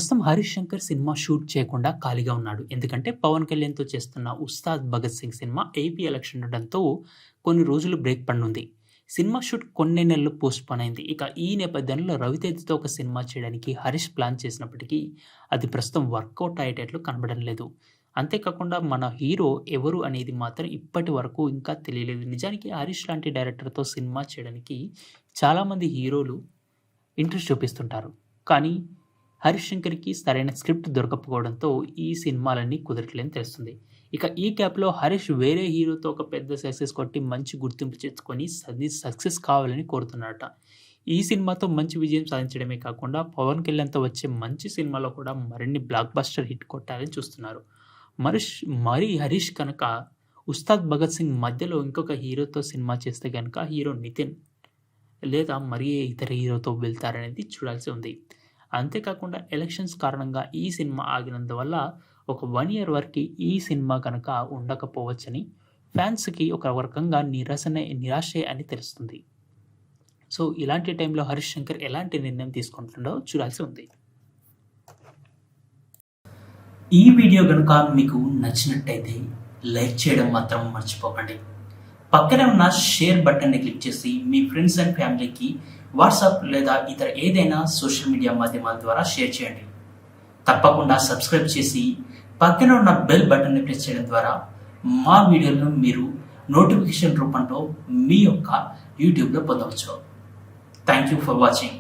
ప్రస్తుతం 'Harish Shankar' cinema shoot చేయకుండా ఖాళీగా ఉన్నాడు. ఎందుకంటే 'పవన్ కళ్యాణ్‌తో చేస్తున్న 'Ustad Bhagat Singh' cinema AP election ఉండడంతో కొన్ని రోజులు బ్రేక్ పడనుంది. సినిమా షూట్ కొన్ని నెలలు పోస్ట్‌పోన్ అయింది. ఇక ఈ నేపథ్యంలో రవితేజతో ఒక సినిమా చేయడానికి హరీష్ ప్లాన్ చేసినప్పటికీ అది ప్రస్తుతం వర్కౌట్ అయ్యేటట్లు కనబడడం లేదు. అంతేకాకుండా మన హీరో ఎవరు అనేది మాత్రం ఇప్పటి వరకు ఇంకా తెలియలేదు. నిజానికి హరీష్ లాంటి డైరెక్టర్‌తో సినిమా చేయడానికి చాలామంది హీరోలు ఇంట్రెస్ట్ చూపిస్తుంటారు. కానీ 'హరీష్ శంకర్‌కి' సరైన స్క్రిప్ట్ దొరకకపోవడంతో ఈ సినిమాలన్నీ కుదరట్లేదని తెలుస్తుంది. ఇక ఈ గ్యాప్‌లో హరీష్ వేరే హీరోతో ఒక పెద్ద సక్సెస్ కొట్టి మంచి గుర్తింపు తెచ్చుకొని సక్సెస్ కావాలని కోరుతున్నాడట. ఈ సినిమాతో మంచి విజయం సాధించడమే కాకుండా పవన్ కళ్యాణ్‌తో వచ్చే మంచి సినిమాలో కూడా మరిన్ని బ్లాక్ బస్టర్ హిట్ కొట్టాలని చూస్తున్నారు. మరి హరీష్ కనుక 'ఉస్తాద్ భగత్ సింగ్' మధ్యలో ఇంకొక హీరోతో సినిమా చేస్తే గనుక హీరో నితిన్ లేదా మరి ఏ ఇతర హీరోతో వెళ్తారనేది చూడాల్సి ఉంది. అంతేకాకుండా ఎలక్షన్స్ కారణంగా ఈ సినిమా ఆగినందువల్ల ఒక 1 ఇయర్ వరకి ఈ సినిమా కనుక ఉండకపోవచ్చని ఫ్యాన్స్‌కి ఒక రకంగా నిరాశే అని తెలుస్తుంది. సో, ఇలాంటి టైంలో 'హరీష్ శంకర్' ఎలాంటి నిర్ణయం తీసుకుంటుండో చూడాల్సి ఉంది. ఈ వీడియో గనుక మీకు నచ్చినట్టయితే లైక్ చేయడం మాత్రం మర్చిపోకండి. పక్కనే ఉన్న షేర్ బటన్ని క్లిక్ చేసి మీ ఫ్రెండ్స్ అండ్ ఫ్యామిలీకి వాట్సాప్ లేదా ఇతర ఏదైనా సోషల్ మీడియా మాధ్యమాల ద్వారా షేర్ చేయండి. తప్పకుండా సబ్స్క్రైబ్ చేసి పక్కన ఉన్న బెల్ బటన్ని ప్రెస్ చేయడం ద్వారా మా వీడియోలను మీరు నోటిఫికేషన్ రూపంలో మీ యొక్క యూట్యూబ్లో పొందవచ్చు. Thank you for watching.